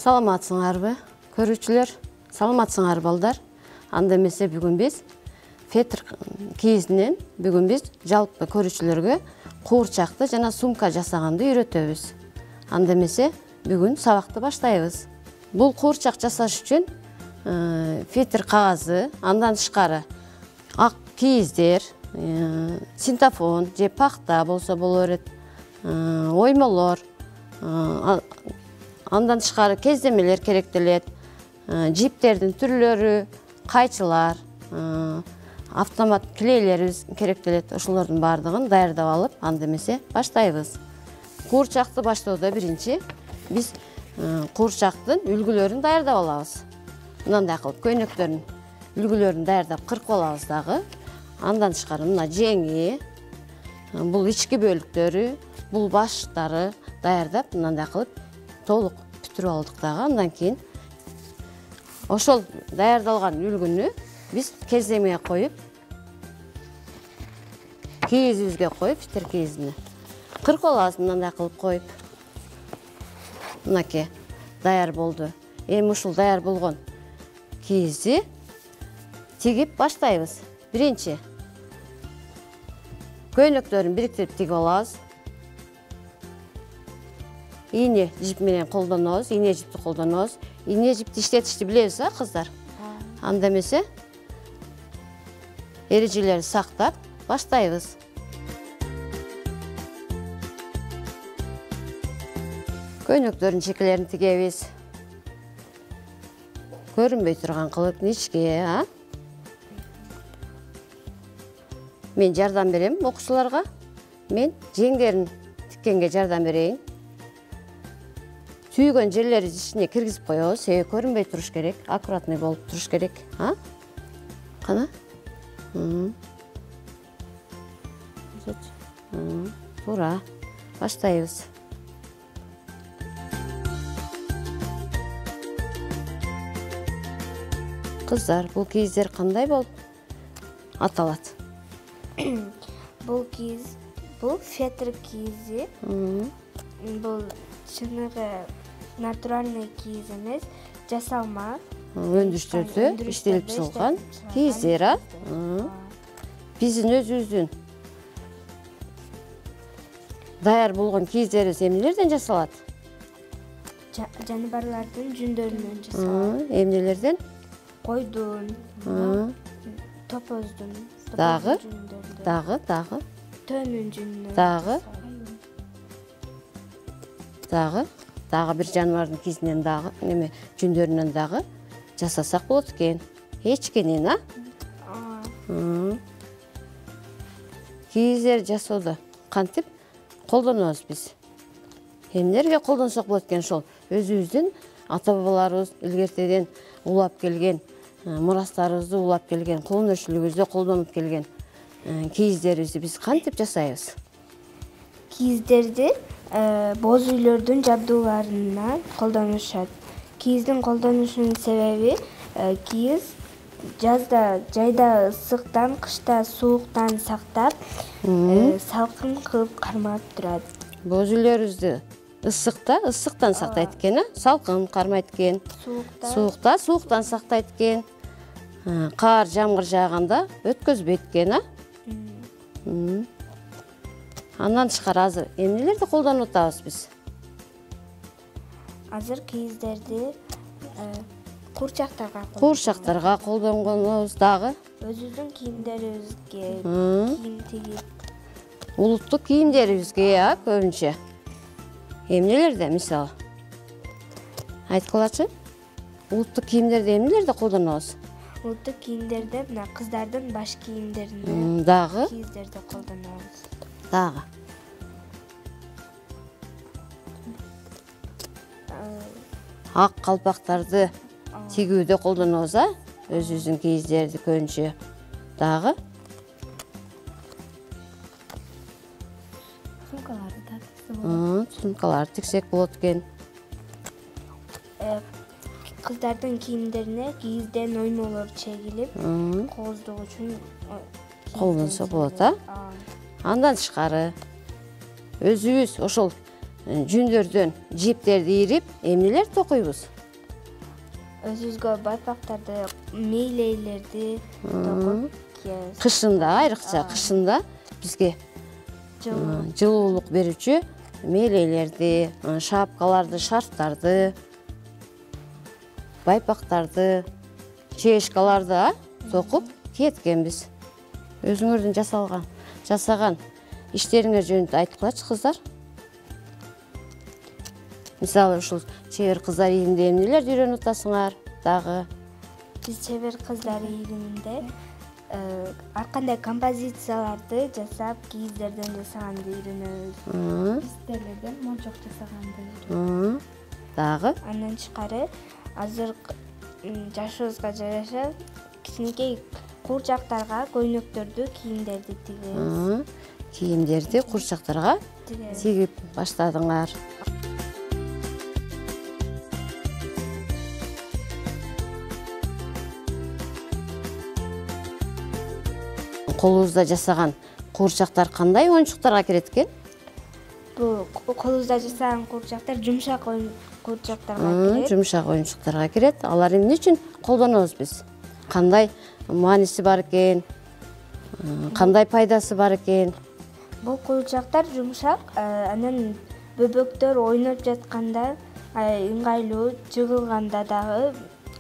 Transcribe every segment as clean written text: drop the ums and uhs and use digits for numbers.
Саламатсыңарбы, көрүүчүлөр? Саламатсыңар балдар. Анда эмесе бүгүн биз фетр кийизинен бүгүн биз жалпы көрүүчүлөргө куурчакты жана сумка жасаганды үйрөтөбүз. Анда эмесе бүгүн сабакты баштайбыз. Бул куурчак жасаш үчүн фетр кагазы, андан тышкары ак кийиздер, синтофон же пахта болсо боло берет, оймолор, андан тышкары кездемелер керектелет, жиптердин түрлөрү, кайчылар, автомат клейлерибиз керектелет. Ошолордун баардыгын даярдап алып, анда эмесе баштайбыз. Куурчакты баштоодо биринчи биз куурчактын үлгүлөрүн даярдап алабыз. Мындай кылып көйнөктөрүн үлгүлөрүн даярдап кыркып алабыз дагы. Андан тышкары мына жеңи, бул ички бөлүктөрү, бул баштары даярдап мындай кылып толук бүтүрүп алдык дагы. Андан кийин ошол даярдалган үлгүнү биз кеземeye коюп, кийизибизге коюп, фетр кийизине кыркып алабыз мындай кылып коюп. Мынакей даяр болду. Эми ушул даяр болгон кийизди тигип баштайбыз. Биринчи көйнөктөрүн бириктирип тигип алабыз. Ийне жип менен колдонобуз, ийне жипти колдонобуз. Ийне жипти иштетишти билебиз, кыздар? Анда эмесе эрежелерди сактап баштайбыз. Көйнөктөрдүн чекелерин тигебиз. Көрүнбөй турган кылып ничке, Мен жардам берем окуучуларга. Мен жеңдерин тиккенге жардам берейин. Түйгөн жерлерди ичине киргизип коебуз. Себеби көрүнбөй туруш керек, аккуратный болуп туруш керек, Кана? Туура. Баштайбыз. Кыздар, бул кийиздер кандай болуп аталат? Бул кийиз, бул фетр кийизи. Бул чыныгы натуральный кийиз эмес, жасалма. Өндүрүштөрдө иштелип чыгылган кийиздер, Биздин өзүбүздүн даяр болгон кийиздерибиз эмнелерден жасалат? Жаныбарлардын жүндөрүнөн жасалат. Эмнелерден? Койдун, топоздун, дагы, төнүн жүнүнөн, дагы бир жаныбардын кийизинен дагы, жүндөрүнөн дагы жасасак болот экен. Эчкенен, Кийиздер жасоодо кантип колдонобуз биз? Эмнелерге колдонсок болот экен ошол? Өзүбүздүн ата-бабаларыбыз илгертеден улап келген, мурастарыбызды улап келген, колун өрчүлүгүбүздө колдонуп келген кийиздерибизди биз кантип жасайбыз? Кийиздерди боз үйлөрдүн жабдууларына колдонушат. Кийиздин колдонушунун себеби кийиз жазда, жайда ысыктан, кышта сууктан сактап, салкын кылып кармап турат. Боз үйлөрүбүздү ысыктан сактайт экен, салкын кармайт экен. Сууктан сактайт экен. Кар, жамгыр жааганда өткөзбөйт экен, Андан тышкары азыр эмнелерди колдонуп атабыз биз? Азыр кийиздерди куурчактарга колдонгонубуз дагы. Өзүбүздүн кийимдерибизге кийим тигип. Улуттук кийимдерибизге, көбүнчө. Эмнелерде, мисалы? Айткылачы? Улуттук кийимдерди эмнелерде колдонобуз? Улуттук кийимдерде мына кыздардын баш кийимдерине дагы кийиздерди колдонобуз. Дагы. Ак калпактарды тигүүдө колдонобуз, Өзүбүздүн кийиздерди көбүнчө. Дагы. Сумкаларды тиксек болот экен. Кыздардын кийимдерине кийизден оймолор чегилип, кооздук үчүн колдонсо болот, Андан тышкары өзүбүз ошол жүндөрдөн жиптерди ийрип эмнелер токуйбуз? Өзүбүзгө байпактарды, мейлейлерди токуп кийебиз. Кышында, айрыкча кышында бизге жылуулук берүүчү мейлейлерди, шапкаларды, шарфтарды, байпактарды, чешкаларды токуп кийеткенбиз. Өзүңөрдүн жасаган иштериңер жөнүндө айткылачы кыздар. Мисалы ушул чебер кыздар ийинде эмнелерди үйрөнүп атасыңар дагы? Биз чебер кыздар ийинде ар кандай композицияларды жасап, кийиздерден жасаганды үйрөнөбүз. Бистелерден мончок жасаганды үйрөнөбүз. Дагы? Андан тышкары азыр жашыбызга жараша кичинекей курчактарга көйнөктөрдү, кийимдерди тигебиз. Кийимдерди курчактарга тигип баштадыңар. Колубузда жасаган куурчактар кандай оюнчуктарга кирет экен? Бул колубузда жасаган куурчактар жумшак куурчактарга кирет. Жумшак оюнчуктарга кирет. Алар эмне үчүн колдонобуз биз? Кандай мааниси бар экен? Кандай пайдасы бар экен? Бул куурчактар жумшак, анан бөбөктөр ойноп жатканда ыңгайлуу, жыгылганда дагы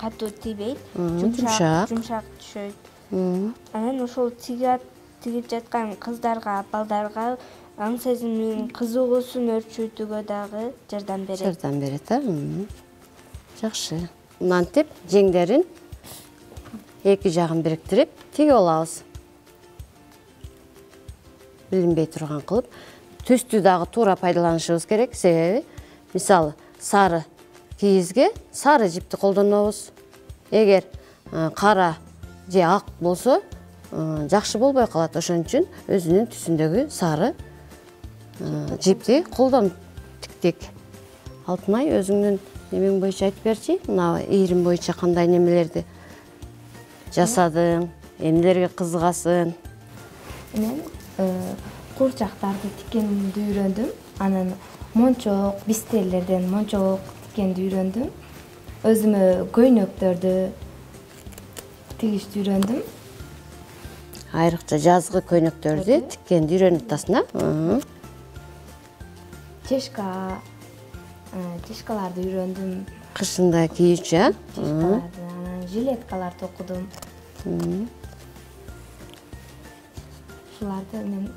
катуу тийбейт. Жумшак түшөт. Анан ошол тигип жаткан кыздарга, балдарга аң сезимин, кызыгуусун өрчүтүүгө дагы жардам берет. Жардам берет, жакшы. Мынтип жеңдерин эки жагын бириктирип тигип алабыз. Билинбей турган кылып, түстү дагы туура пайдаланышыбыз керек. Себеби, мисалы, сары кийизге сары жипти колдонобуз. Эгер кара же ак болсо, жакшы болбой калат. Ошон үчүн өзүнүн түсүндөгү сары жипти колдонуп тиктик. Алтынай, өзүңдүн немең боюнча айтып берчи. Мына ийрим боюнча кандай немелерди жасадың, эмнелерге кызыгасың? Мен куурчактарды тиккенди үйрөндүм. Анан мончок, бистелерден мончок тиккенди үйрөндүм. Өзүмө көйнөктөрдү тигишти үйрөндүм. Айрыкча жазгы көйнөктөрдү тиккенди үйрөнүп атасың, Чешкаларды үйрөндүм. Кышында кийүүчү, Анан жилеткалар токудум. Ушуларды мен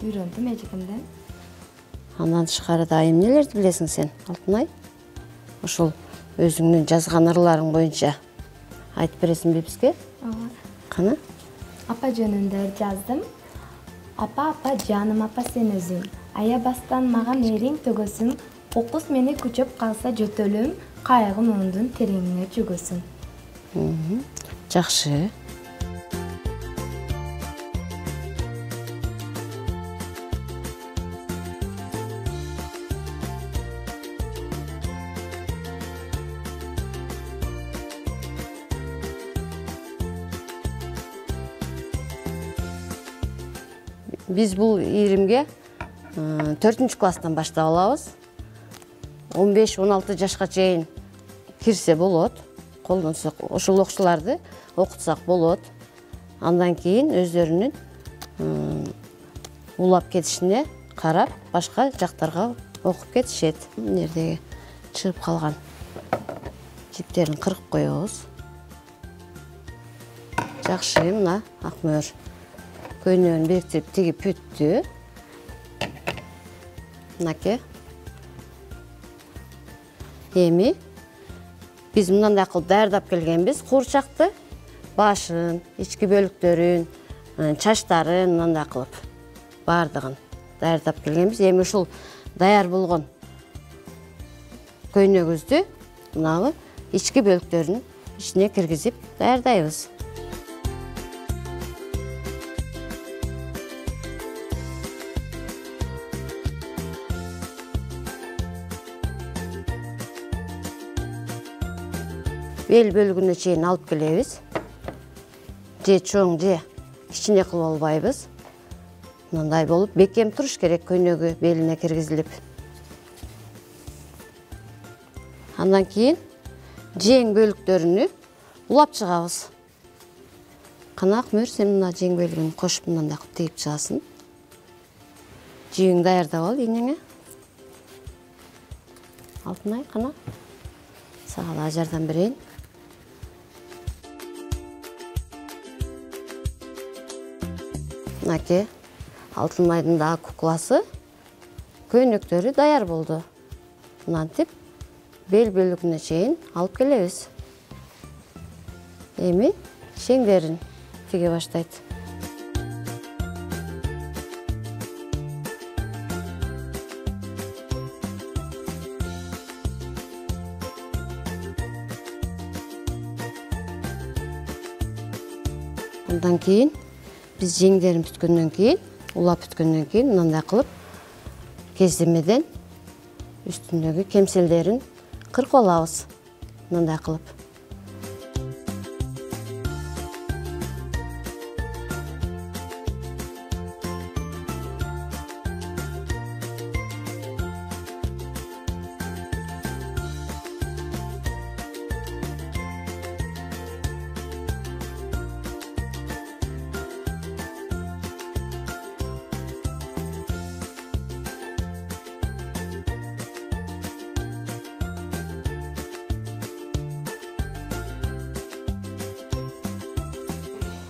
үйрөндүм эжигимден. Андан тышкары да эмнелерди билесиң сен, Алтынай? Ушул өзүңдүн жазган ырларың боюнча айтып бересиңби бизге? Кана? Апа жөнүндө жаздым. Апа, жаным апа сен өзүң. Аябастан маган эриң төгөсүң. Окус мени күчөп калса жөтөлүм. Кайгы муңдун тереңине чөгөсүң. Жакшы. Биз бул ийримге 4-класстан баштап алабыз. 15-16 жашка чейин кирсе болот. Колдонсок, ошол окуучуларды окутсак болот. Андан кийин өздөрүнүн улап кетишине карап, башка жактарга окуп кетишет. Эмнедеги чыгып калган жиптерин кырып коебуз. Жакшы, мына Акмөр көйнөгүн бириктирип тигип бүттү. Мынаке. Эми биз мындай кылып даярдап келгенбиз. Куурчакты, башын, ички бөлүктөрүн, чачтарын мындай кылып баардыгын даярдап келгенбиз. Эми ушул даяр болгон көйнөгүбүздү мынабы ички бөлүктөрүнүн ичине киргизип даярдайбыз. Бел бөлүгүнө чейин алып келебиз. Же чоң, же кичине кылып албайбыз. Мындай болуп бекем туруш керек көйнөгү белине киргизилип. Андан кейін жең бөліктеріні улап шығабыз. Қана Ақмөр, сен мына жең бөлігін қошып мынандай қылып тегіп шығасың. Жең даярдап ал енеңе. Алтынай, қана. Сағала жардам берейін. Мынаке, Алтынайдың дағы кукласы көйнектері даяр болды. Мынантип бел бөлігіне шейін алып келеміз. Эми шеңдерін тіге баштайды. Ondan кейін biz жеңдерін бүткеннен кейін, улап бүткеннен кейін мынандай қылып кездемеден үстіндегі кемселдерін қырқолабыз. Мынандай қылып.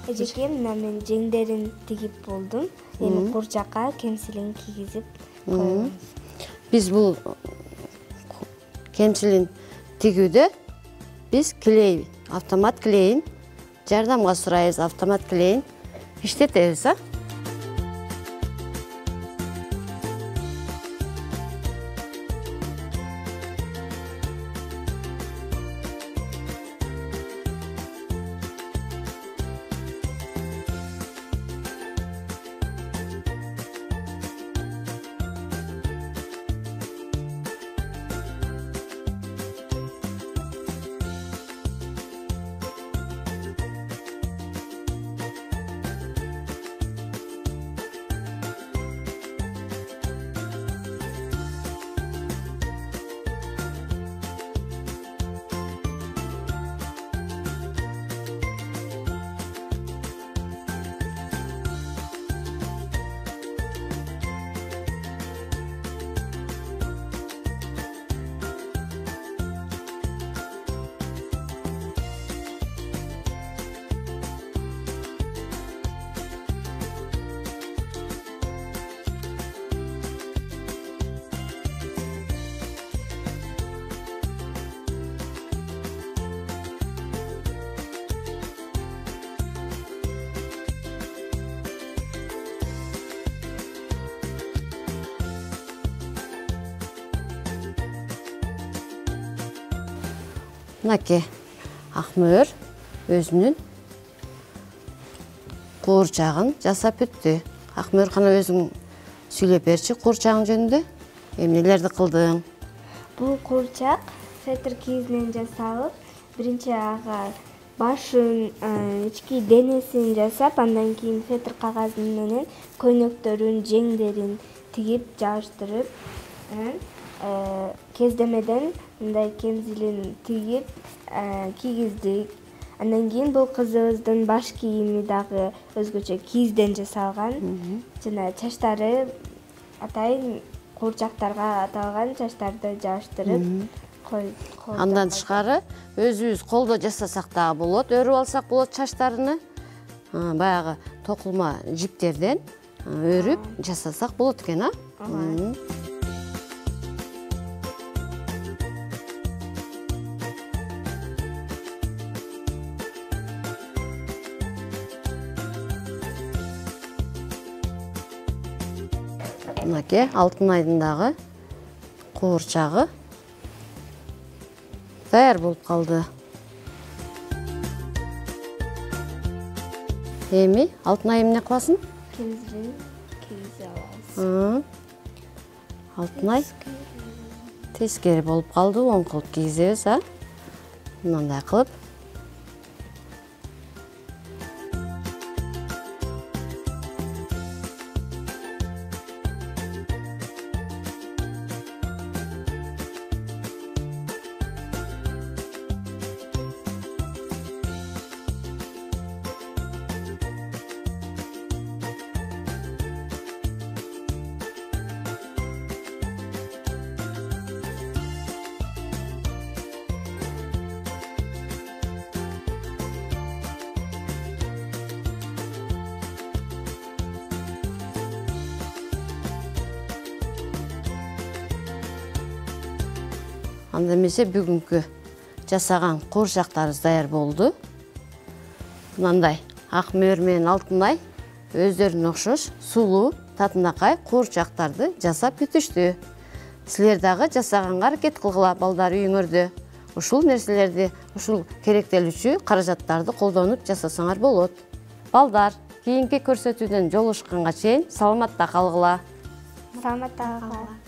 Эжеке, мына мен жеңдерин тигип болдум. Эми курчакка кемсилин кийгизип коебуз. Biz bu kemsilin tigüde biz kley, avtomat kleyin жардамга сурайбыз, avtomat kleyin иштетебиz, ha? Мынаке, Ақмөр өзінің қуыршағын жасап өтті. Ақмөр, қана өзің сөйлеп берші қуыршағың жөнінде? Емнелерді қылдың? Бул курчак фетр кийизинен жасалып, биринчи ага башын, ички денесин жасап, андан кийин фетр кагазы менен көйнөктөрүн, жеңдерин тигип, жабыштырып, кездемеден мындай кемзилин тигип кийгиздик. Андан кийин бул кызыбыздын баш кийими дагы өзгөчө кийизден жасалган. Жана чачтары атайын куурчактарга аталган чачтарды жабыштырып коюп. Андан тышкары өзүбүз колдо жасасак дагы болот, өрүп алсак болот чачтарыны. Баягы токулма жиптерден өрүп жасасак болот экен, а? Мынаке, Алтынайдың дағы қуыршағы даяр болып қалды. Эми, Алтынай эмне кыласың? Кемзилин кийизе алабыз. Алтынай тескери болып қалды, оң кылып кийгизебиз, а? Мындай кылып. Анда эмесе бүгүнкү жасаган куурчактарыбыз даяр болду. Мындай Акмөөр менен Алтынай өздөрүнө окшош сулуу, татынакай куурчактарды жасап бүтүштү. Силер дагы жасаганга аракет кылгыла балдар үйүңөрдө. Ушул нерселерди, ушул керектелүүчү каражаттарды колдонуп жасасаңар болот. Балдар, кийинки көрсөтүүдөн жолугушканга чейин саламатта калгыла. Саламатта калгыла.